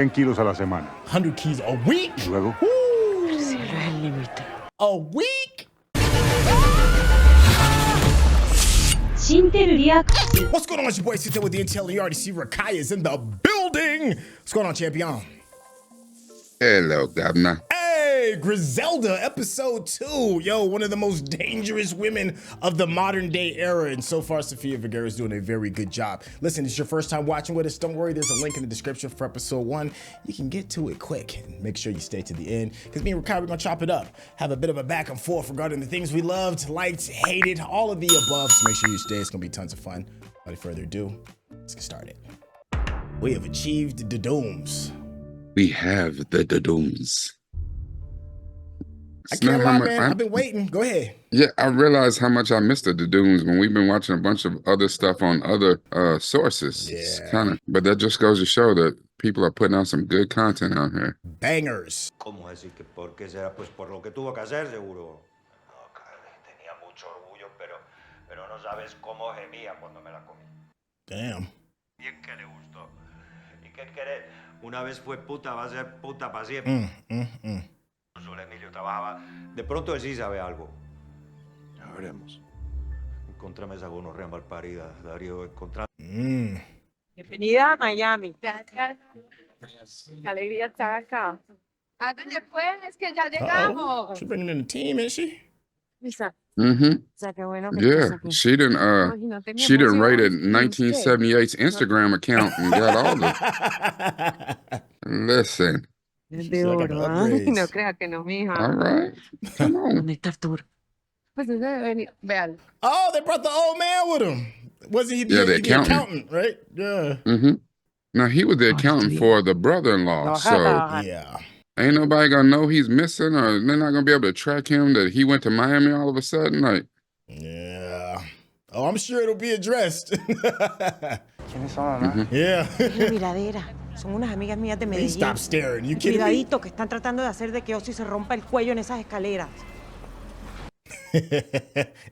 100 kilos a la semana. 100 keys a week? Y luego, a week? Syntell and Rekkai. What's going on? It's your boy Syntell with the Intel, and you already see Rekkai is in the building. What's going on, champion? Hello, Governor. Hey, Griselda, episode 2. Yo, one of the most dangerous women of the modern day era. And so far, Sofia Vergara is doing a very good job. Listen, it's your first time watching with us. Don't worry, there's a link in the description for episode 1. You can get to it quick. And make sure you stay to the end, because me and Rekkai, we're going to chop it up. Have a bit of a back and forth regarding the things we loved, liked, hated, all of the above. So make sure you stay. It's going to be tons of fun. Without further ado, let's get started. We have achieved the dooms. We have the dooms. I can't lie, man. I've been waiting. Go ahead. Yeah, I realized how much I missed the dooms when we've been watching a bunch of other stuff on other sources. Yeah. But that just goes to show that people are putting out some good content out here. Bangers. ¿Cómo decir que por qué será? Pues por lo que tuvo que hacer, seguro. No, tenía mucho orgullo, pero no sabes cómo gemía cuando me la comí. Damn. Bien que le gustó. ¿Y qué querés? Una vez fue puta, va a ser puta para siempre. Solo Emilio trabajaba. De pronto él sí sabe algo. Ya veremos. Encontrame esa gonorrea malparida, Darío. Bienvenida a Miami. Gracias. Qué alegría estar acá. Ándale pues, que ya llegamos. She's bringing in the team, isn't she? Lisa. Mm-hmm. O sea, qué bueno que Yeah, estás aquí. she didn't rated 1978's Instagram account and got all the. Listen. Es She's de like, oro, got ¿ah? upgrades. No crea que no, mija. All right, come on. ¿Dónde está Arturo? Pues ese debe venir. Vean. Oh, they brought the old man with him. Wasn't he Yeah, the the accountant, right? Yeah. Mm-hmm. Now he was the accountant for the brother-in-law, so Yeah. ain't nobody gonna know he's missing, or they're not gonna be able to track him that he went to Miami all of a sudden. Like, Yeah. Oh, I'm sure it'll be addressed. ¿Quiénes son? Yeah. Es la miradera. Son unas amigas mías de Please Medellín. stop staring. You kidding me? Cuidadito, que están tratando de hacer de que Ozzy se rompa el cuello en esas escaleras.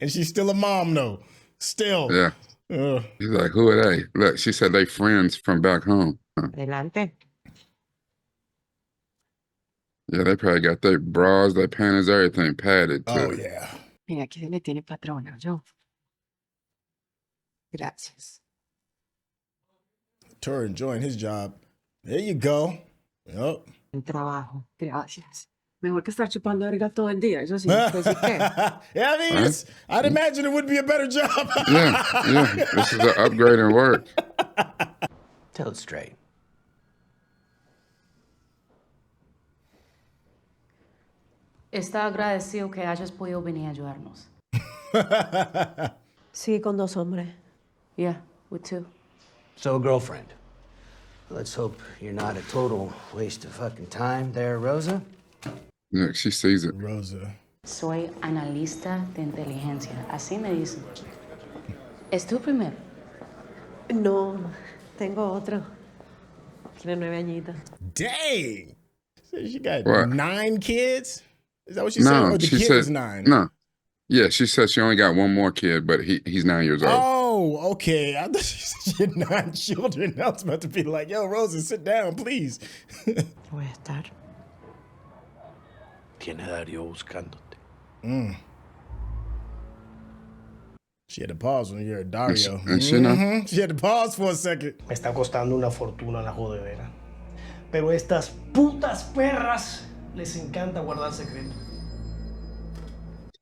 And she's still a mom, though. Still. yeah. He's like, who are they? Look, she said they friends from back home. Huh. Adelante. Yeah, they probably got their bras, their panties, everything padded too. Oh, yeah. Mira, aquí se le tiene patrona, yo. Gracias. Tur enjoying his job. There you go. Yep. El trabajo. Gracias. Mejor que estar chupando verga todo el día, eso sí. Pues, ¿y qué? Yeah, I mean, I'd imagine it would be a better job. Yeah. This is an upgrade in work. Tell it straight. Está agradecido que hayas podido venir a ayudarnos. Sí, con 2 hombres. Yeah, with 2. So, girlfriend, let's hope you're not a total waste of fucking time there, Rosa. Yeah, she sees it. Rosa. Soy analista de inteligencia, así me dicen. ¿Es tu primero? No, tengo otro. Tiene 9 añitos. Dang. So she got What? 9 kids? Is that what she said? No, Or the she kid said was 9? no. Yeah, she said she only got one more kid, but he's 9 years old. Oh, okay. I thought she said she had 9 children. I was about to be like, yo, Rosa, sit down, please. Voy a estar. Tiene Darío buscándote. She had to pause when you heard Dario. And she know. She had to pause for a second. Me está costando una fortuna la jodedera. Pero estas putas perras les encanta guardar secretos.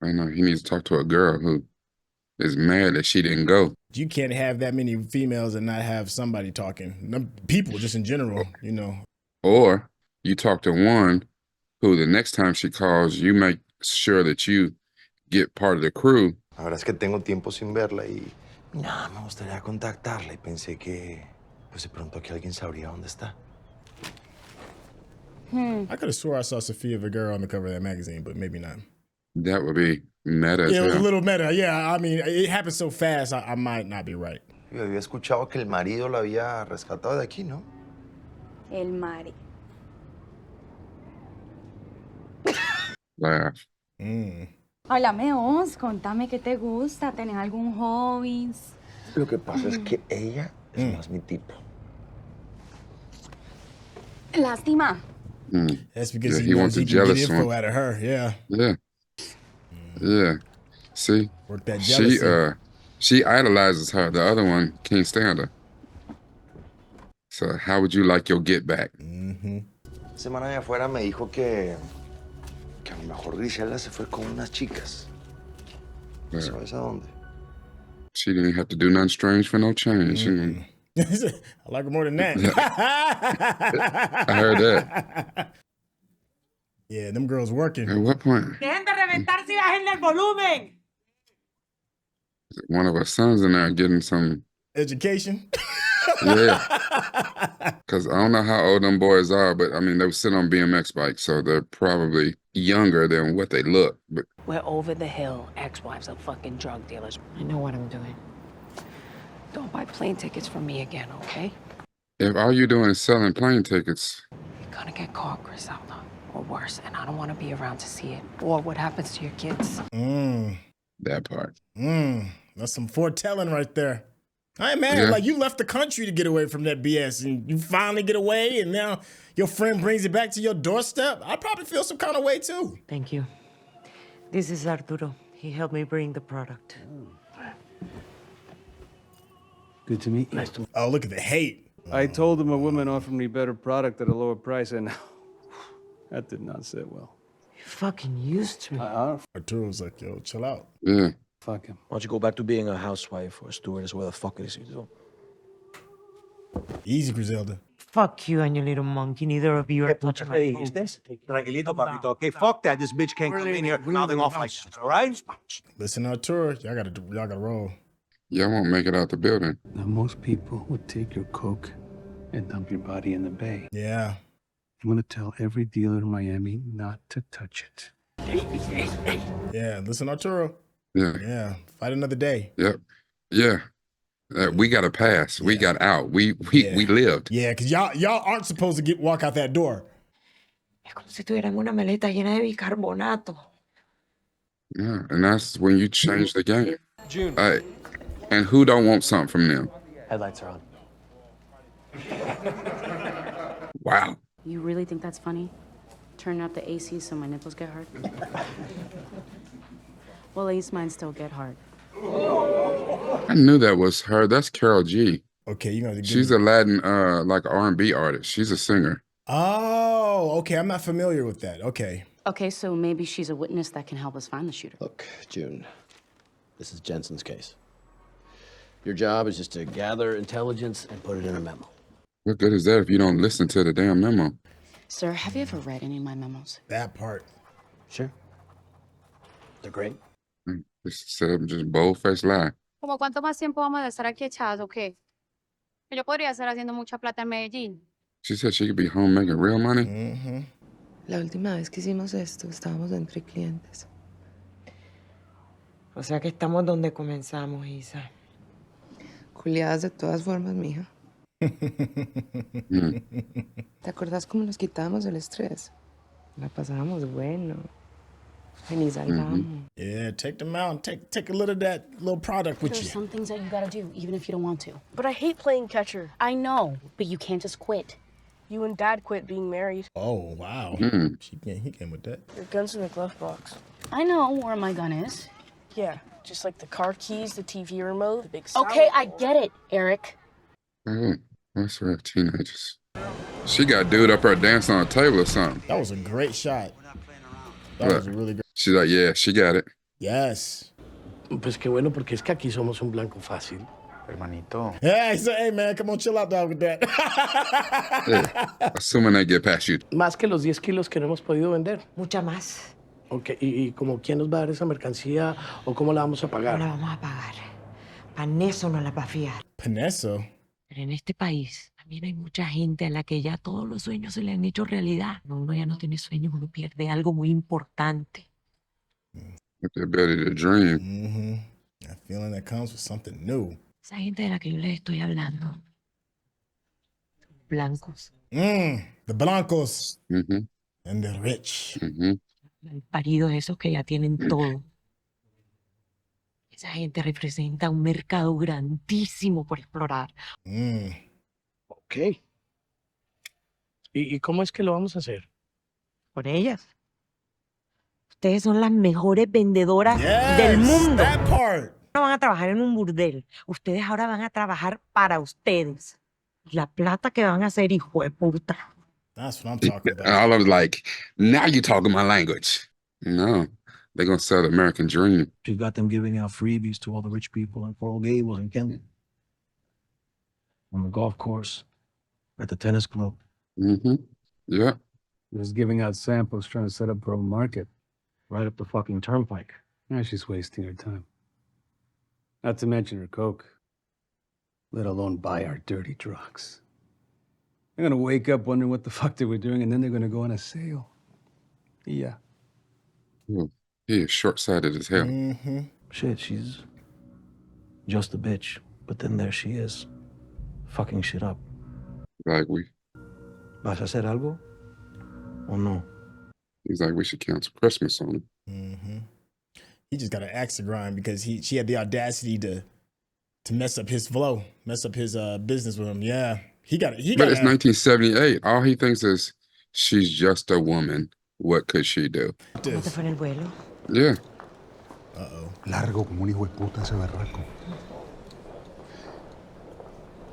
I know he needs to talk to a girl who is mad that she didn't go. You can't have that many females and not have somebody talking. People, just in general, you know. Or you talk to one who the next time she calls, you make sure that you get part of the crew. La verdad es que tengo tiempo sin verla y... No, me gustaría contactarla y pensé que... Pues de pronto aquí alguien sabría dónde está. I could have swore I saw Sofia Vergara on the cover of that magazine, but maybe not. That would be meta as Yeah, it was a hell. little meta. Yeah, I mean, it happened so fast, I might not be right. Yo había escuchado que el marido la había rescatado de aquí, ¿no? El Mari. Laugh. Háblame vos, contame qué te gusta, ¿tenés algún hobby? Lo que pasa es que ella es más mi tipo. Lástima. That's because Yeah, he he knows wants a he can get jealous info one. out of her. Yeah. Yeah. See, Work that jealousy. she idolizes her. The other one can't stand her. So how would you like your get back? Semana de afuera me dijo que a lo mejor Griselda se fue con unas chicas. Yeah. ¿Sabes a dónde? She didn't have to do nothing strange for no change. I like her more than that. I heard that. Yeah, them girls working. At what point? Dejen de reventarse y bajen el volumen. One of our sons in there getting some. Education. Yeah. Because I don't know how old them boys are, but I mean, they were sitting on BMX bikes, so they're probably younger than what they look. But We're over the hill. Ex-wives of fucking drug dealers. I know what I'm doing. Don't buy plane tickets for me again, okay? if all you're doing is selling plane tickets, You're gonna get caught, Griselda. Or worse, and I don't want to be around to see it. Or what happens to your kids. that part. That's some foretelling right there. I ain't mad. Yeah. Like, you left the country to get away from that BS, and you finally get away, and now your friend brings it back to your doorstep. I'd probably feel some kind of way, too. Thank you. This is Arturo. He helped me bring the product. Good to meet you. Oh, look at the hate. I told him a woman offered me better product at a lower price, and that did not sit well. You fucking used me. Arturo's like, yo, chill out. Yeah. Fuck him. Why don't you go back to being a housewife or a stewardess, whatever the fuck it is you do? Easy, Griselda. Fuck you and your little monkey. Neither of you are touching my phone. Tranquilito, papito. Okay, fuck that. This bitch can't come in here mouthing off like that, all right? Listen, Arturo, y'all gotta roll. Y'all won't make it out the building. Now, most people would take your coke and dump your body in the bay. Yeah. I'm gonna tell every dealer in Miami not to touch it. Yeah, listen, Arturo. Yeah. Yeah, fight another day. Yep. Yeah. We got a pass. We got out. We lived. Yeah, because y'all aren't supposed to walk out that door. Es como si tuvieran una maleta llena de bicarbonato. Yeah, and that's when you change the game. June. Hey, and who don't want something from them? Headlights are on. Wow. You really think that's funny? Turn up the AC so my nipples get hard? Well, at least mine still get hard. I knew that was her. That's Carol G. Okay, you're gonna. She's a Latin, like R&B artist. She's a singer. Oh, okay. I'm not familiar with that. Okay. Okay, so maybe she's a witness that can help us find the shooter. Look, June, this is Jensen's case. Your job is just to gather intelligence and put it in a memo. What good is that if you don't listen to the damn memo? Sir, have you ever read any of my memos? That part. Sure. They're great. Just set up just bold-faced lie. ¿Cómo cuánto más tiempo vamos a estar aquí echados o qué? Yo podría estar haciendo mucha plata en Medellín. She said she could be home making real money. La última vez que hicimos esto, estábamos entre clientes. O sea que estamos donde comenzamos, Isa. Culiadas de todas formas, mija. ¿Te acordás cómo nos quitábamos el estrés? La pasábamos bueno. Ni salgamos. Yeah, take them out and take a little of that little product with There's you. some things that you gotta do, even if you don't want to. But I hate playing catcher. I know, but you can't just quit. You and Dad quit being married. Oh, wow. He came with that. Your gun's in the glove box. I know where my gun is. Yeah, just like the car keys, the TV remote, the big Okay, I get it, Eric. Oh, what's her teenagers? She got dude up there dancing on a table or something. That was a great shot. That was a really good. She's like, yeah, she got it. Yes. Pues qué bueno, porque es que aquí somos un blanco fácil. Hermanito. Yeah, he said, hey, man, come on, chill out, dog, with that. Yeah. Assuming they get past you. Más que los 10 kilos que no hemos podido vender. Mucha más. Okay, y como quién nos va a dar esa mercancía o cómo la vamos a pagar. No la vamos a pagar. Paneso no la va a fiar. Paneso. Pero en este país también hay mucha gente a la que ya todos los sueños se le han hecho realidad. Uno ya no tiene sueños, uno pierde algo muy importante. With the ability to dream. That feeling that comes with something new. Esa gente de la que yo les estoy hablando. Blancos. The Blancos. And the rich. Paridos esos que ya tienen todo. Esa gente representa un mercado grandísimo por explorar. Ok. ¿Y cómo es que lo vamos a hacer? Con ellas. Ustedes son las mejores vendedoras del mundo. That part. No van a trabajar en un burdel. Ustedes ahora van a trabajar para ustedes. La plata que van a hacer, hijo de puta. That's what I'm talking about. And all of like, now you talking my language. No, they're gonna sell the American dream. She got them giving out freebies to all the rich people in Coral Gables and Kent. On the golf course, at the tennis club. Mm-hmm. Yeah. Just giving out samples, trying to set up her own market. Right up the fucking turnpike. Yeah, she's wasting her time. Not to mention her coke. Let alone buy our dirty drugs. They're gonna wake up wondering what the fuck they were doing, and then they're gonna go on a sale. Yeah. Ooh, he is short-sighted as hell. Mm-hmm. Shit, she's just a bitch. But then there she is, fucking shit up. Like we. ¿Vas a hacer algo? ¿O no? He's like, we should cancel Christmas on him. Mm-hmm. He just got an axe to grind because she had the audacity to mess up his flow, mess up his business with him. Yeah, But it's 1978. All he thinks is, she's just a woman. What could she do? ¿Cómo te fue en el vuelo? Yeah. Uh-oh. Largo como un hijo de puta ese berraco.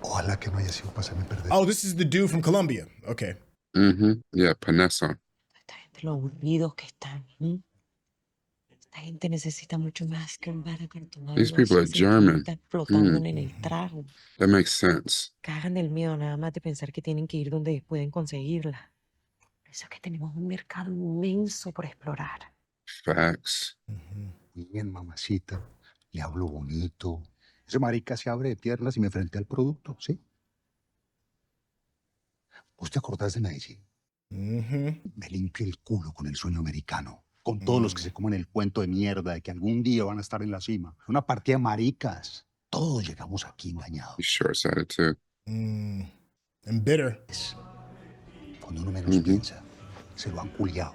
Ojalá que no haya sido para hacerme perder. Oh, this is the dude from Colombia. Okay. Mm-hmm. Yeah, Panessa. Esta gente, lo aburridos que están. Esta gente necesita mucho más que un bar acartonado. These people are German. Están flotando en el trago. That makes sense. Cagan del miedo nada más de pensar que tienen que ir donde pueden conseguirla. Por eso es que tenemos un mercado inmenso por explorar. Facts. Bien, mamacita. Le hablo bonito. Ese marica se abre de piernas y me frente al producto, ¿sí? ¿Vos te acordás de Medellín? Me limpio el culo con el sueño americano. Con todos los que se comen el cuento de mierda de que algún día van a estar en la cima. Una partida de maricas. Todos llegamos aquí engañados. He's short-sighted too. And bitter. Cuando uno menos piensa, se lo han culiado.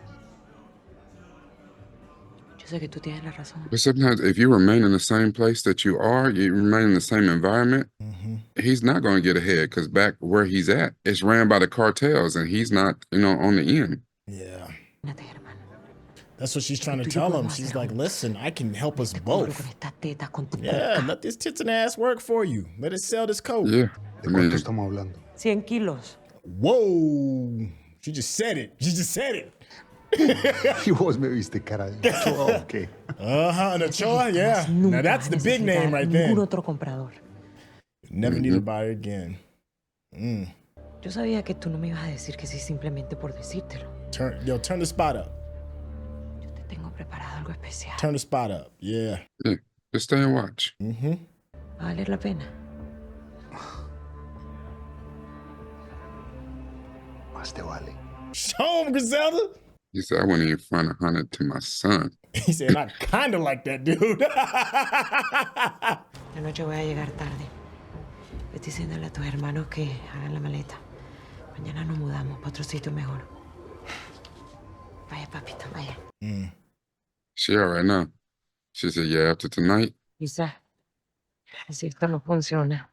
Yo sé que tú tienes la razón. But sometimes if you remain in the same place that you are, you remain in the same environment, he's not going to get ahead because back where he's at, it's ran by the cartels and he's not, on the end. Yeah. That's what she's trying to tell him. She's like, listen, I can help us both. Yeah, let this tits and ass work for you. Let it sell this coat. Yeah. ¿De cuánto estamos hablando? 100 kilos. Whoa. She just said it. She just said it. Y vos me viste cara de Ochoa, ¿qué? An Ochoa, yeah. Now that's the big name right there. Ningún otro comprador. Never need to buy it again. Yo sabía que tú no me ibas a decir que sí simplemente por decírtelo. Turn the spot up. Yo te tengo preparado algo especial. Turn the spot up, yeah. Yeah, just stay and watch. Va a valer la pena. Más te vale. Show him, Griselda. He said, I wouldn't even front 100 to my son. He said, I kind of like that dude. La noche voy a llegar tarde. Vete diciéndole a tus hermanos que hagan la maleta. Mañana nos mudamos para otro sitio mejor. Vaya, papito, vaya. She all right now. She said, yeah, after tonight. Quizá, si esto no funciona,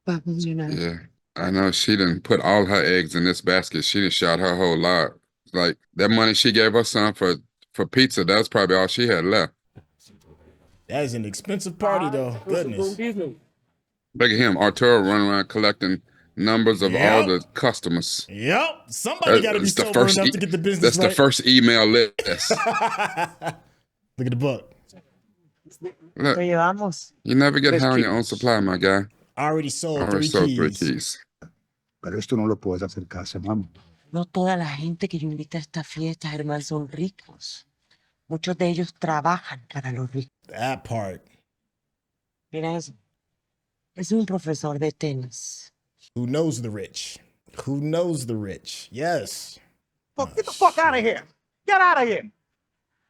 va a funcionar. Yeah, I know she didn't put all her eggs in this basket. She done shot her whole lot. Like, that money she gave her son for pizza, that's probably all she had left. That is an expensive party, though. Goodness. Look at him, Arturo running around collecting numbers of all the customers. Yep, somebody got to be sober enough to get the business That's right. the first email list. Look at the book. Look, Lo llevamos. you never get high on your own supply, my guy. Already sold Already 3 sold keys. 3 keys. Pero esto no lo puedes hacer cada semana. No toda la gente que yo invito a estas fiestas, hermano, son ricos. Muchos de ellos trabajan para los ricos. That part. Mira eso. Es un profesor de tenis. Who knows the rich? Who knows the rich? Yes. Fuck, get the fuck out of here. Get out of here.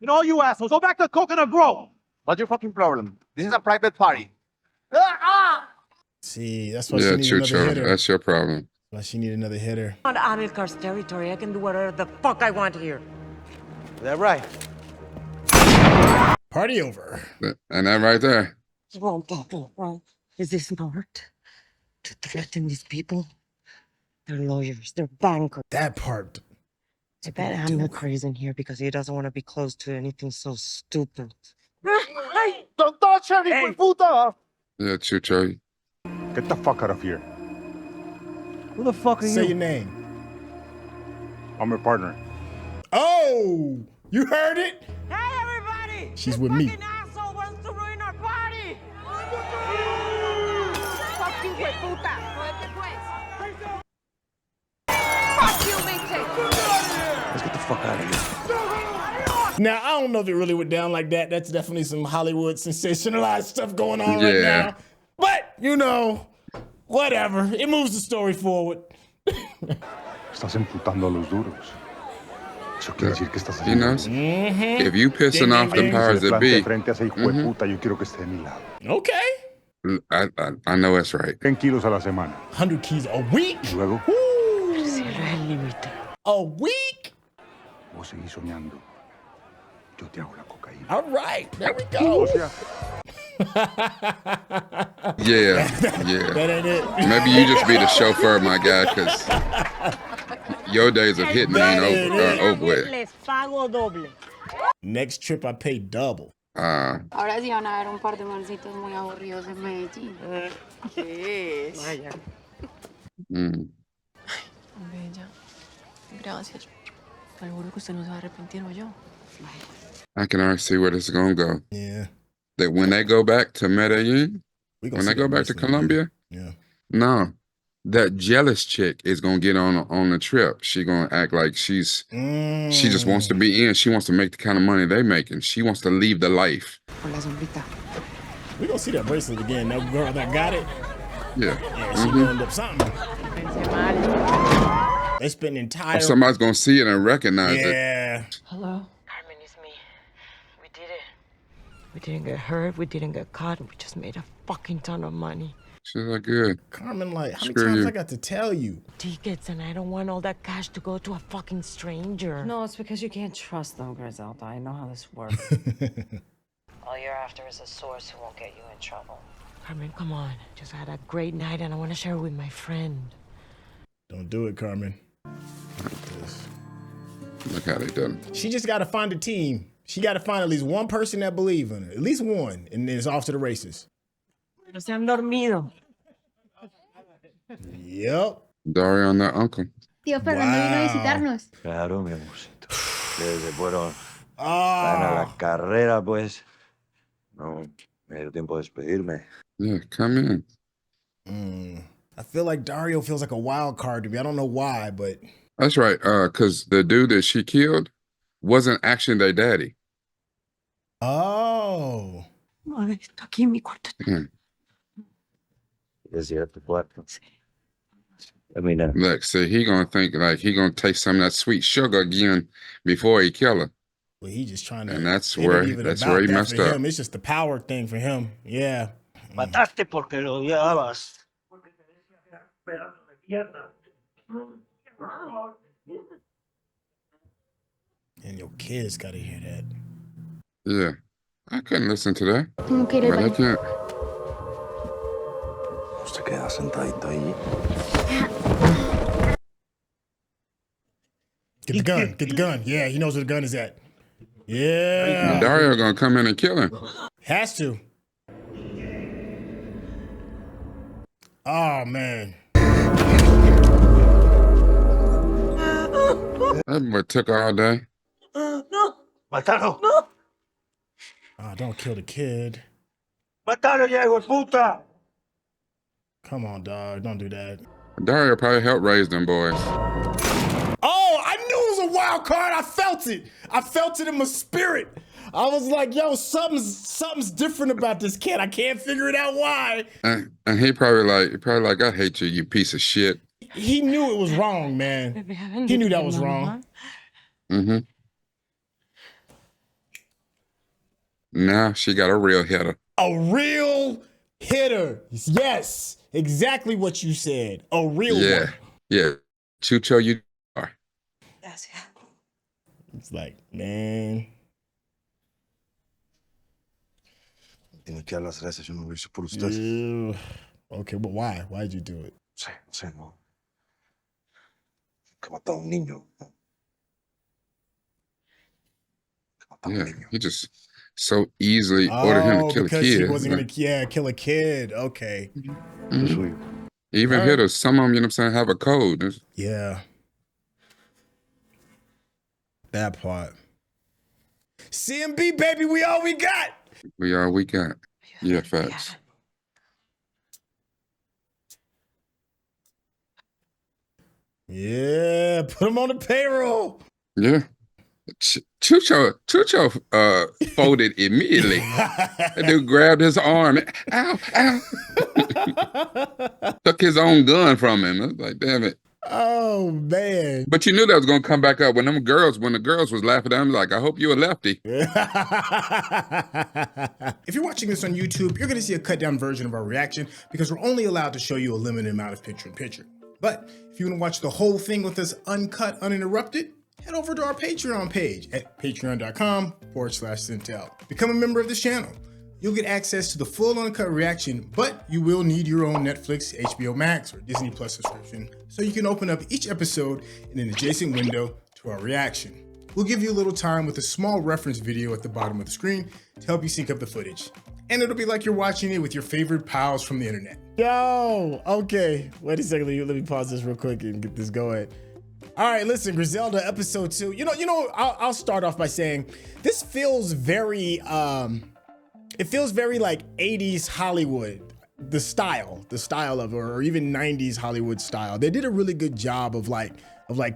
You know, all you assholes, go back to Coconut Grove. What's your fucking problem? This is a private party. See, that's why she needs another Chucho, hitter. that's your problem. Why she need another hitter. On Amilcar's territory, I can do whatever the fuck I want here. Is that right? Party over. And that right there. Wrong. Is this smart? To threaten these people? They're lawyers. They're bankers. That part. I bet I'm crazy in here because he doesn't want to be close to anything so stupid. Don't touch her, hijo de puta! Yeah, Chucho. Get the fuck out of here. Who the fuck are you? Say your name. I'm her partner. Oh, you heard it? Hey, everybody! She's with me. Asshole wants to ruin our party! Fuck you, puta! Fuck you, bitches! Let's get the fuck out of here. Now, I don't know if it really went down like that. That's definitely some Hollywood sensationalized stuff going on right Yeah. now. But, you know, whatever. It moves the story forward. Estás emputando a los duros. Eso quiere decir que estás He knows. Mm-hmm. If you pissing off the powers that be, frente a ese hijo de puta, yo quiero que esté de mi lado. Okay. I know that's right. 10 kilos a la semana. 100 keys a week? Y luego, A week? vos seguís soñando. Yo te hago la cocaína. All right. There we go. O sea, Yeah, That ain't it. Maybe you just be the chauffeur, my guy, because your days of hitting That ain't ain't over with. Les pago doble. Next trip, I pay double. Ahora sí van a ver un par de mancitos muy aburridos en Medellín. ¿Qué es? Vaya. Bella. Gracias. Seguro que usted no se va a arrepentir, o yo. I can already see where this is gonna go. Yeah. That when they go back to Medellín, gonna when see they go that back to bracelet Colombia, Yeah. no, that jealous chick is gonna get on the trip. She gonna act like she just wants to be in. She wants to make the kind of money they making. She wants to leave the life. Hola, sombrita. We gonna see that bracelet again. That girl that got it. Yeah. Yeah, she gonna end up something. They spend entire. Or somebody's gonna see it and recognize it. Yeah. Hello? Carmen, it's me. We did it. We didn't get hurt. We didn't get caught. We just made a fucking ton of money. She's like, good. Carmen, like, how many Screw times you. I got to tell you? Tickets, and I don't want all that cash to go to a fucking stranger. No, it's because you can't trust them, Griselda. I know how this works. All you're after is a source who won't get you in trouble. Carmen, come on. Just had a great night, and I want to share it with my friend. Don't do it, Carmen. Look how they done. She just got to find a team. She got to find at least one person that believe in her. At least one. And then it's off to the races. No se han dormido. Yep. Dario and their uncle. Tío Fernando vino a visitarnos. Claro, mi amorcito. Ustedes se fueron a la carrera, pues. No me dio tiempo de despedirme. Yeah, come in. I feel like Dario feels like a wild card to me. I don't know why, but. That's right. Because the dude that she killed wasn't actually their daddy. Oh. No, está aquí en mi cuarto. ¿Es cierto, cuarto? I mean, Look, see, he gonna think like he gonna take some of that sweet sugar again before he kill her. Well, he just trying to. And that's it ain't where even that's about where he that messed for up. him. It's just the power thing for him. Yeah. Mataste porque lo odiabas. And your kids gotta hear that. Yeah, I couldn't listen to that. Tengo que ir al But I baño. can't. Usted queda sentadito ahí. Get the gun. Get the gun. Yeah, he knows where the gun is at. Yeah. Dario gonna come in and kill him. Has to. Oh, man. That boy took all day. No. Mátalo. Oh, don't kill the kid. Mátalo ya, hijo de puta. Come on, dog. Don't do that. Dario probably helped raise them boys. Oh, I knew it was a wild card. I felt it. I felt it in my spirit. I was like, yo, something's different about this kid. I can't figure it out why. And he probably like, I hate you, you piece of shit. He knew it was wrong, man. He knew that was wrong. Mm-hmm. Now she got a real hitter. A real hitter. Yes, exactly what you said. A real one. Yeah. Chucho, you are. It's like, man. Tiene que dar las gracias, yo no lo hice por usted. Ew. Okay, but why? Why'd you do it? Sí, no sé, no. Que mató a un niño. Yeah, he just so easily ordered him to Oh, kill a because he kid. wasn't gonna, kill a kid. Okay. Mhm. He even All hit right. us. Some of them, you know what I'm saying, have a code. Yeah. That part. CMB, baby, we all we got. We all we got. Yeah, facts. Yeah, put him on the payroll. Yeah. Chucho folded immediately. That dude grabbed his arm. Ow, ow. Took his own gun from him. I was like, damn it. Oh man. But you knew that was gonna come back up when the girls was laughing at him, like, I hope you're a lefty. If you're watching this on YouTube, you're gonna see a cut down version of our reaction because we're only allowed to show you a limited amount of picture-in-picture. But if you wanna watch the whole thing with us uncut, uninterrupted, head over to our Patreon page at patreon.com/Syntell. Become a member of this channel. You'll get access to the full uncut reaction, but you will need your own Netflix, HBO Max, or Disney Plus subscription so you can open up each episode in an adjacent window to our reaction. We'll give you a little time with a small reference video at the bottom of the screen to help you sync up the footage. And it'll be like you're watching it with your favorite pals from the internet. Yo, okay. Wait a second, let me pause this real quick and get this going. All right, listen, Griselda, episode 2. I'll start off by saying this feels very, it feels very like 80s Hollywood, the style of it, or even 90s Hollywood style. They did a really good job of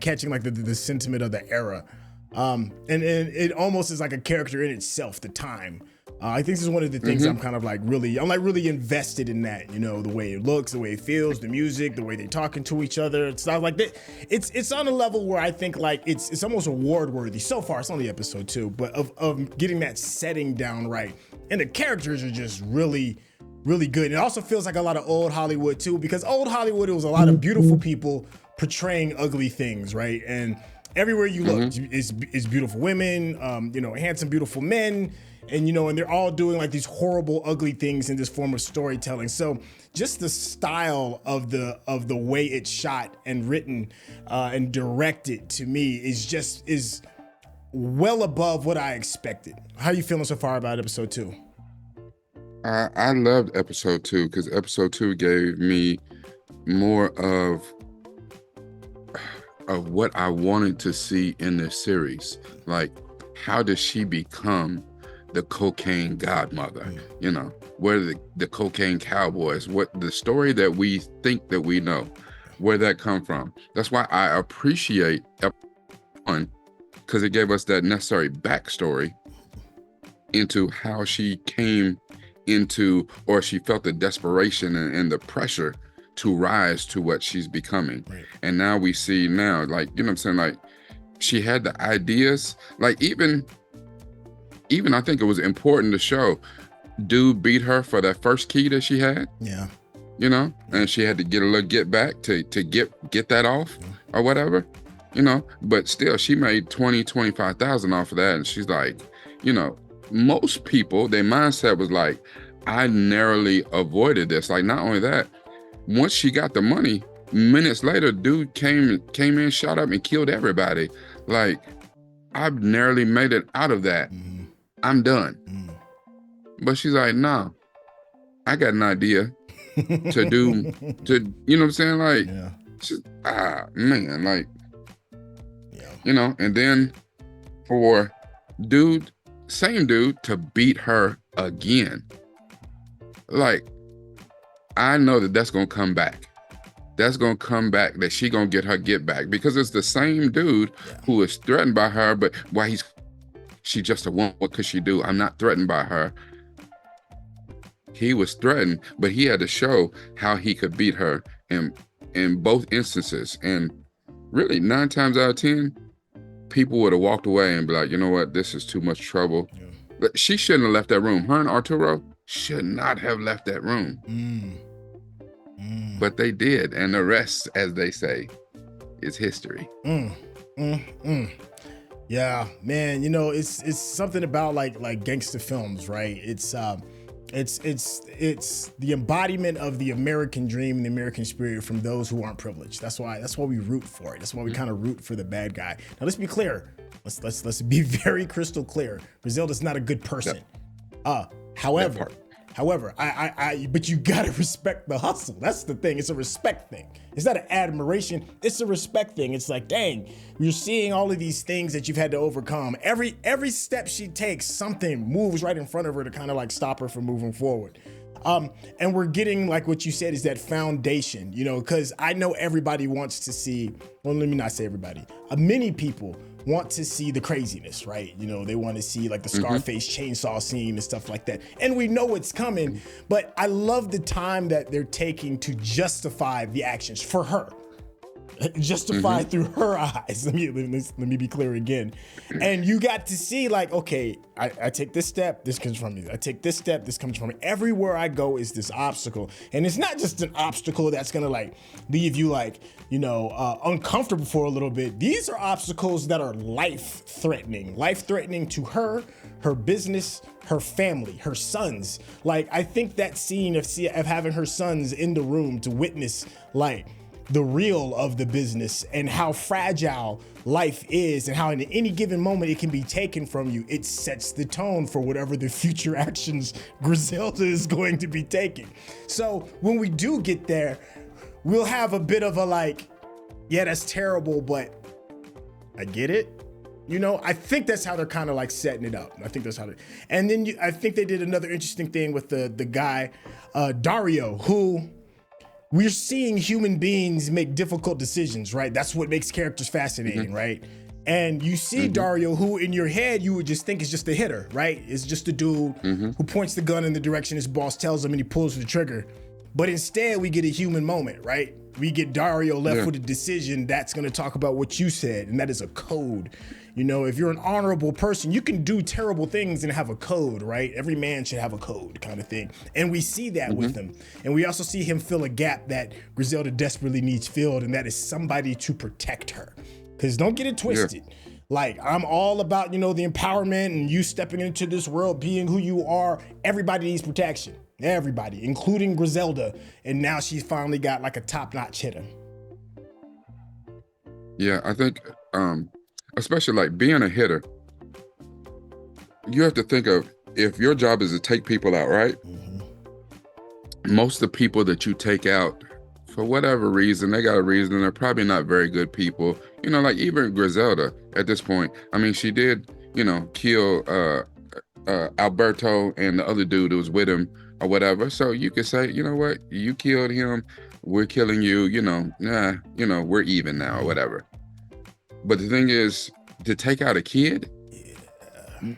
catching like the sentiment of the era. And it almost is like a character in itself, the time. I think this is one of the things I'm really invested in that, the way it looks, the way it feels, the music, the way they're talking to each other. It's not like that. It's on a level where I think like it's almost award worthy. So far, it's only episode 2, but of getting that setting down right. And the characters are just really, really good. It also feels like a lot of old Hollywood too, because old Hollywood, it was a lot of beautiful people portraying ugly things, right? And everywhere you look is beautiful women, handsome, beautiful men. And and they're all doing like these horrible, ugly things in this form of storytelling. So just the style of the way it's shot and written and directed to me is well above what I expected. How are you feeling so far about episode 2? I loved episode 2 because episode 2 gave me more of what I wanted to see in this series. Like, how does she become the cocaine godmother? Where the cocaine cowboys, what the story that we think that we know, where that come from. That's why I appreciate one, because it gave us that necessary backstory into how she came into, or she felt the desperation and the pressure to rise to what she's becoming. Right. And now we see like, like she had the ideas, like even I think it was important to show dude beat her for that first key that she had. Yeah. And she had to get a little get back to get that off or whatever, but still she made 25,000 off of that. And she's like, most people, their mindset was like, I narrowly avoided this. Like, not only that, once she got the money, minutes later, dude came in, shot up and killed everybody. Like, I've narrowly made it out of that. I'm done. But she's like, nah, I got an idea to do, you know what I'm saying? Like, man, like, and then for same dude to beat her again. Like, I know that's going to come back. That's going to come back, that she going to get her get back, because it's the same dude who is threatened by her, but why she just a woman, what could she do? I'm not threatened by her. He was threatened, but he had to show how he could beat her in both instances. And really 9 times out of 10, people would have walked away and be like, you know what, this is too much trouble. Yeah. But she shouldn't have left that room. Her and Arturo should not have left that room. But they did, and the rest, as they say, is history. Yeah, man, it's something about like gangster films, right? It's It's the embodiment of the American dream and the American spirit from those who aren't privileged. That's why we root for it. That's why we kind of root for the bad guy. Now let's be clear. Let's be very crystal clear. Griselda's not a good person. However, but you gotta respect the hustle. That's the thing. It's a respect thing. It's not an admiration. It's a respect thing. It's like, dang, you're seeing all of these things that you've had to overcome. Every step she takes, something moves right in front of her to kind of like stop her from moving forward. And we're getting, like what you said, is that foundation, you know, because I know everybody wants to see, well, let me not say everybody, many people want to see the craziness, right? You know, they want to see like the Scarface chainsaw scene and stuff like that. And we know it's coming, but I love the time that they're taking to justify the actions for her. Justified through her eyes. Let me be clear again. And you got to see like, okay, I take this step, this comes from me. I take this step, this comes from me. Everywhere I go is this obstacle. And it's not just an obstacle that's gonna like leave you like, you know, uncomfortable for a little bit. These are obstacles that are life-threatening to her, her business, her family, her sons. Like, I think that scene of having her sons in the room to witness like the real of the business and how fragile life is and how in any given moment it can be taken from you. It sets the tone for whatever the future actions Griselda is going to be taking. So when we do get there, we'll have a bit of a like, yeah, that's terrible, but I get it. You know, I think that's how they're kind of like setting it up. I think that's how they, and then I think they did another interesting thing with the guy, Dario, who we're seeing human beings make difficult decisions, right? That's what makes characters fascinating, right? And you see Dario, who in your head you would just think is just a hitter, right? It's just a dude who points the gun in the direction his boss tells him and he pulls the trigger. But instead we get a human moment, right? We get Dario left with a decision that's gonna talk about what you said, and that is a code. You know, if you're an honorable person, you can do terrible things and have a code, right? Every man should have a code kind of thing. And we see that with him. And we also see him fill a gap that Griselda desperately needs filled, and that is somebody to protect her. Because don't get it twisted. Like, I'm all about, you know, the empowerment and you stepping into this world, being who you are. Everybody needs protection. Everybody, including Griselda. And now she's finally got like a top-notch hitter. Yeah, I think, especially like being a hitter, you have to think of, if your job is to take people out, right? Most of the people that you take out, for whatever reason, they got a reason, they're probably not very good people. You know, like even Griselda at this point, I mean, she did, you know, kill Alberto and the other dude who was with him or whatever. So you could say, you know what, you killed him, we're killing you, you know, you know, we're even now or whatever. But the thing is, to take out a kid,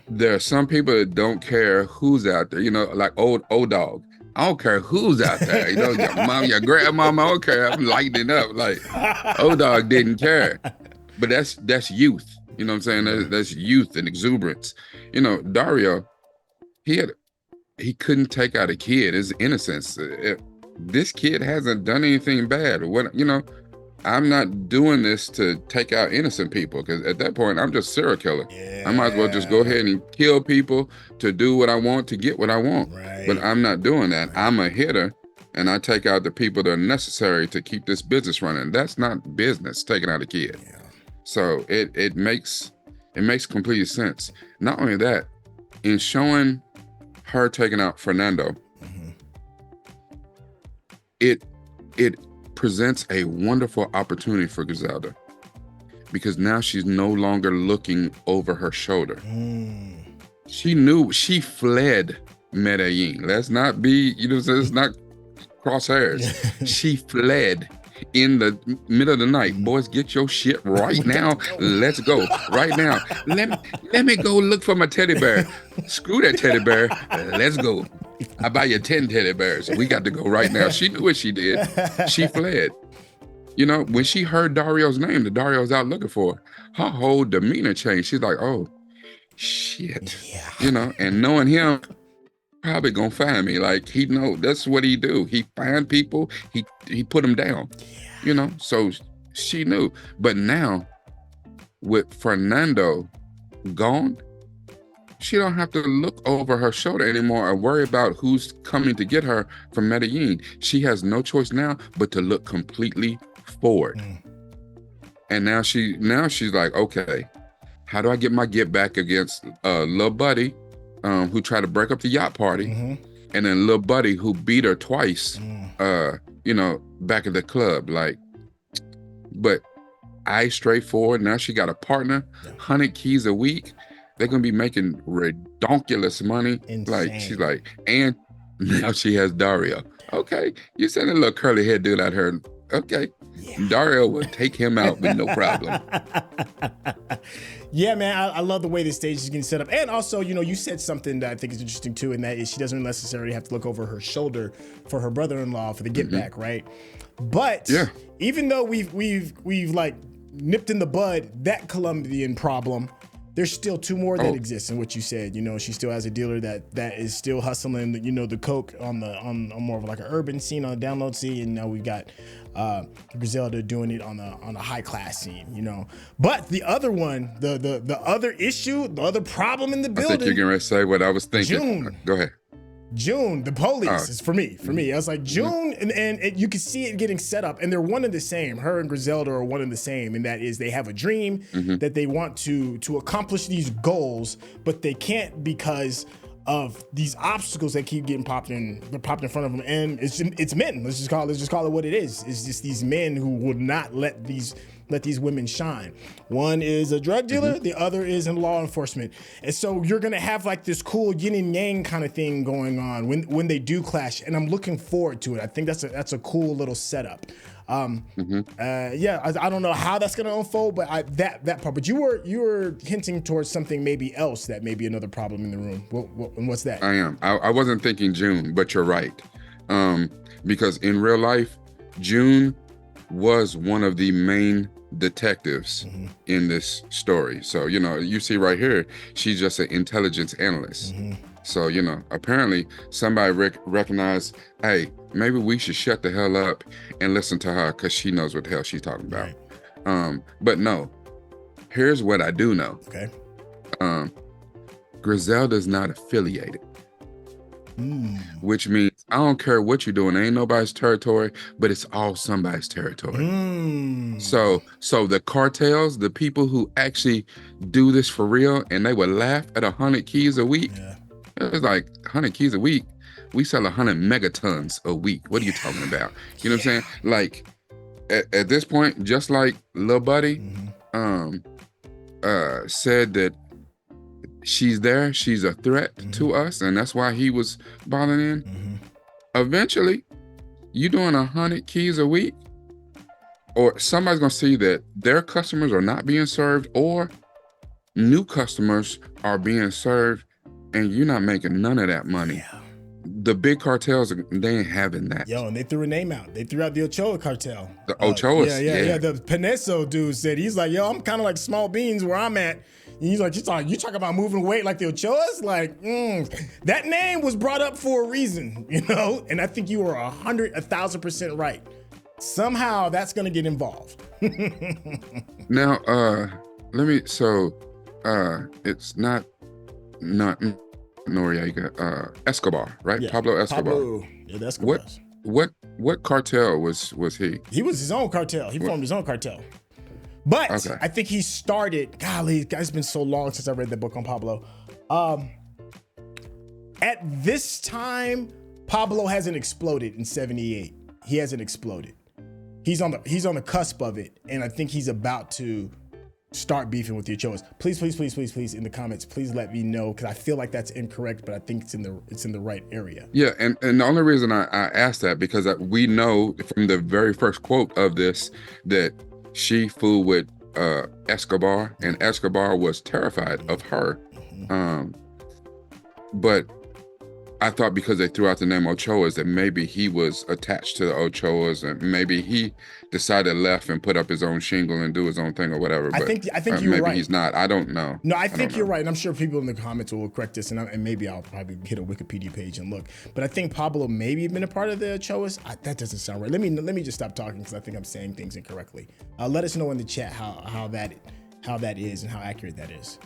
there are some people that don't care who's out there, you know, like old dog. I don't care who's out there, you know, your mom, your grandmama, I don't care. I'm lighting it up. Like, old dog didn't care. But that's youth. You know what I'm saying? That's youth and exuberance. You know, Dario, he couldn't take out a kid. His innocence. This kid hasn't done anything bad. What, you know, I'm not doing this to take out innocent people, because at that point, I'm just a serial killer. I might as well just go ahead and kill people to do what I want, to get what I want. Right. But I'm not doing that. I'm a hitter, and I take out the people that are necessary to keep this business running. That's not business, taking out a kid. Yeah. So it makes complete sense. Not only that, in showing her taking out Fernando, it presents a wonderful opportunity for Griselda, because now she's no longer looking over her shoulder. She fled Medellín. Let's not be, you know, let's not cross hairs. She fled in the middle of the night. Boys, get your shit right now. Let's go right now. Let me go look for my teddy bear. Screw that teddy bear. Let's go. I buy you 10 teddy bears. We got to go right now. She knew what she did. She fled. You know, when she heard Dario's name, the Dario's out looking for her, whole demeanor changed. She's like, oh, shit. Yeah. You know, and knowing him, probably gonna find me. Like, he know that's what he do. He find people, he put them down. You know, so she knew. But now, with Fernando gone, she don't have to look over her shoulder anymore and worry about who's coming to get her from Medellín. She has no choice now but to look completely forward. And now she's like, okay, how do I get my get back against Lil Buddy, who tried to break up the yacht party, and then Lil Buddy who beat her twice, back at the club. Like, but straightforward. Now she got a partner, 100 keys a week. They're gonna be making redonkulous money. Insane. Like, she's like, and now she has Dario. Okay, you send a little curly head dude out here. Okay, Dario will take him out with no problem. Yeah, man, I love the way the stage is getting set up. And also, you said something that I think is interesting too, and that is she doesn't necessarily have to look over her shoulder for her brother-in-law for the get back, right? But even though we've like nipped in the bud that Colombian problem, there's still two more that exist in what you said. She still has a dealer that is still hustling, the coke on more of like an urban scene, on the download scene, and now we've got Griselda doing it on a high class scene, But the other one, the other issue, the other problem in the building. I think you're getting ready to say what I was thinking. June. Go ahead. June, the police is for me. I was like, June, and you can see it getting set up, and they're one and the same. Her and Griselda are one and the same, and that is they have a dream that they want to accomplish these goals, but they can't because of these obstacles that keep getting popped in front of them. And it's men. Let's just call it what it is. It's just these men who would not let these women shine. One is a drug dealer, the other is in law enforcement. And so you're gonna have like this cool yin and yang kind of thing going on when they do clash. And I'm looking forward to it. I think that's a cool little setup. I don't know how that's gonna unfold, but that part. But you were hinting towards something maybe else that may be another problem in the room. And what's that? I am. I wasn't thinking June, but you're right. Because in real life, June was one of the main detectives in this story. So, you see right here, she's just an intelligence analyst. So, apparently somebody recognized, hey, maybe we should shut the hell up and listen to her because she knows what the hell she's talking about. Right. But no, here's what I do know. Okay. Griselda's not affiliated. Which means I don't care what you're doing. It ain't nobody's territory, but it's all somebody's territory. So the cartels, the people who actually do this for real, and they would laugh at 100 keys a week. It's like 100 keys a week. We sell 100 megatons a week. What are you talking about? You know what I'm saying? Like at this point, just like Lil Buddy said that she's there, she's a threat to us, and that's why he was bothering in. Eventually, you doing 100 keys a week, or somebody's gonna see that their customers are not being served, or new customers are being served, and you're not making none of that money. The big cartels, they ain't having that. Yo, and they threw a name out. They threw out the Ochoa cartel. The Ochoas, yeah. The Paneso dude said, he's like, yo, I'm kind of like small beans where I'm at. And he's like, you talk about moving weight like the Ochoas? Like, that name was brought up for a reason, And I think you were 1,000% right. Somehow that's gonna get involved. Now, it's not Noriega, Escobar, right? Yeah, Pablo Escobar. Pablo, yeah, that's Escobar. What cartel was he? He was his own cartel. He formed his own cartel. But I think he started, golly, it's been so long since I read the book on Pablo. At this time, Pablo hasn't exploded in 78. He hasn't exploded. He's on the cusp of it, and I think he's about to start beefing with the Ochoas. Please, in the comments, please let me know, because I feel like that's incorrect, but I think it's in the right area. Yeah, and the only reason I asked that, because we know from the very first quote of this that she fooled with Escobar, and Escobar was terrified of her. But I thought because they threw out the name Ochoas that maybe he was attached to the Ochoas, and maybe he decided left and put up his own shingle and do his own thing or whatever. I think you're maybe right. He's not. I don't know. No, I think you're right, and I'm sure people in the comments will correct this, and maybe I'll probably hit a Wikipedia page and look. But I think Pablo maybe been a part of the Ochoas. That doesn't sound right. Let me just stop talking, because I think I'm saying things incorrectly. Let us know in the chat how that is and how accurate that is.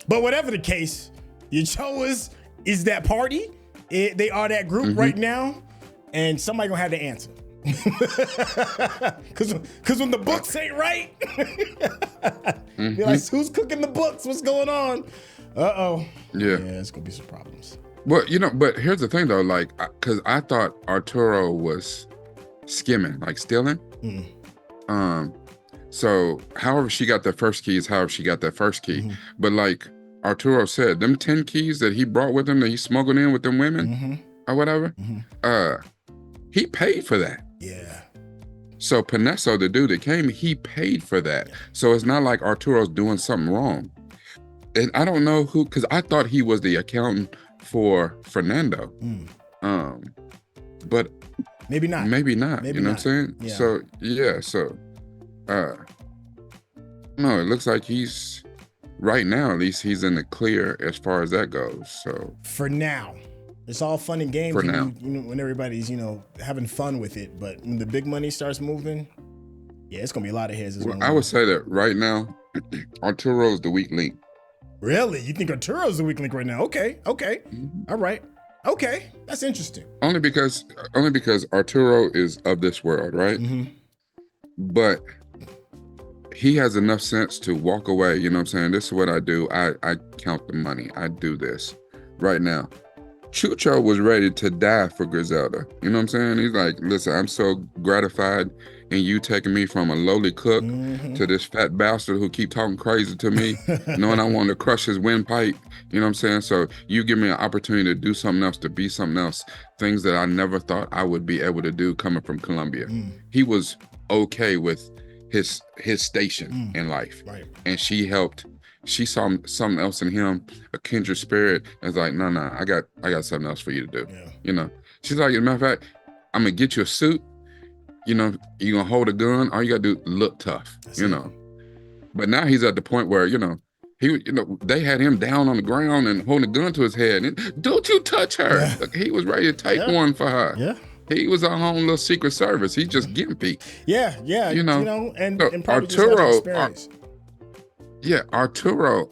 But whatever the case, the Ochoas is that party. They are that group right now, and somebody gonna have to answer. Cause when the books ain't right, be like, who's cooking the books? What's going on? Yeah, it's gonna be some problems. Well, but here's the thing though, like, cause I thought Arturo was skimming, like stealing. So however she got that first key is however she got that first key. But like Arturo said, them 10 keys that he brought with him that he smuggled in with them women or whatever, he paid for that. Yeah. So Paneso, the dude that came, he paid for that. So it's not like Arturo's doing something wrong. And I don't know who, because I thought he was the accountant for Fernando. But maybe not. Maybe not. Maybe you know not. what I'm saying? Yeah. So yeah, no, it looks like he's right now, at least he's in the clear as far as that goes. So for now. It's all fun and games For now. when everybody's, having fun with it. But when the big money starts moving, yeah, it's gonna be a lot of heads. Well, I would say that right now, Arturo's the weak link. Really? You think Arturo's the weak link right now? Okay. All right. Okay. That's interesting. Only because Arturo is of this world, right? But he has enough sense to walk away. You know what I'm saying? This is what I do. I count the money. I do this right now. Chucho was ready to die for Griselda. You know what I'm saying? He's like, listen, I'm so gratified in you taking me from a lowly cook to this fat bastard who keep talking crazy to me, knowing I want to crush his windpipe. You know what I'm saying? So you give me an opportunity to do something else, to be something else, things that I never thought I would be able to do coming from Colombia. He was okay with his station in life. Right. And she helped. She saw something else in him, a kindred spirit. And it's like, no, I got something else for you to do. Yeah. She's like, as a matter of fact, I'm gonna get you a suit. You're gonna hold a gun. All you gotta do, look tough. But now he's at the point where they had him down on the ground and holding a gun to his head. And don't you touch her? Yeah. Like, he was ready to take one for her. Yeah. He was our own little Secret Service. He's just gimpy. Yeah. And So probably just has experience. Arturo,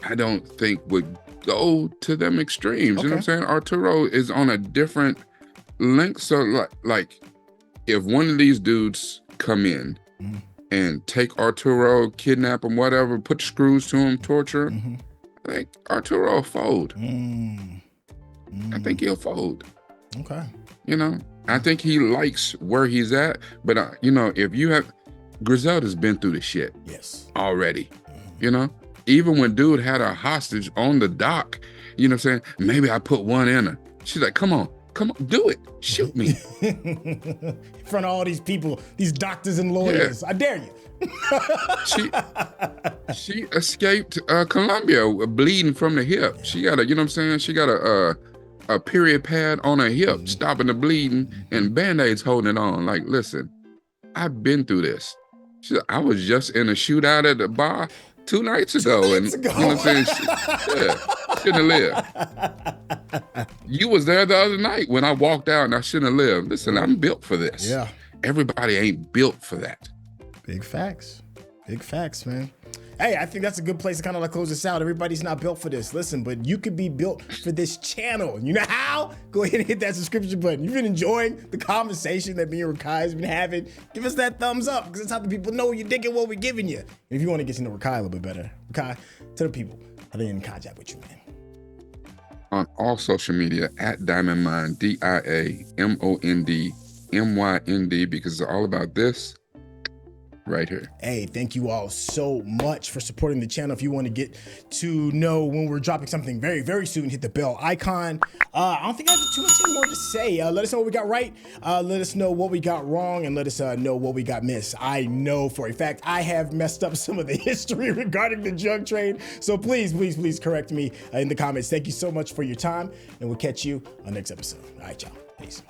I don't think would go to them extremes. You know what I'm saying? Arturo is on a different length. So like if one of these dudes come in and take Arturo, kidnap him, whatever, put screws to him, torture him, I think Arturo will fold. I think he'll fold. Okay. I think he likes where he's at. But, if you have, Griselda's been through the shit. Yes. Already. Even when dude had her hostage on the dock, you know what I'm saying? Maybe I put one in her. She's like, come on, do it. Shoot me. In front of all these people, these doctors and lawyers. Yeah. I dare you. She escaped Colombia bleeding from the hip. She got she got a period pad on her hip, stopping the bleeding, and Band-Aids holding it on. Like, listen, I've been through this. I was just in a shootout at the bar 2 nights ago. You know what I'm saying? Shouldn't have lived. You was there the other night when I walked out and I shouldn't have lived. Listen, I'm built for this. Yeah. Everybody ain't built for that. Big facts, man. Hey, I think that's a good place to kind of close this out. Everybody's not built for this. Listen, but you could be built for this channel. You know how? Go ahead and hit that subscription button. You've been enjoying the conversation that me and Rekkai has been having. Give us that thumbs up, because that's how the people know you're digging what we're giving you. And if you want to get to know Rekkai a little bit better, Rekkai, tell the people how they get in contact with you, man. On all social media, at DiamondMynd, DiamondMynd, because it's all about this right here. Hey, thank you all so much for supporting the channel. If you want to get to know when we're dropping something very, very soon, hit the bell icon. I don't think I have too much more to say. Let us know what we got right. Let us know what we got wrong, and let us know what we got missed. I know for a fact I have messed up some of the history regarding the drug trade. So please correct me in the comments. Thank you so much for your time, and we'll catch you on the next episode. All right, y'all. Peace.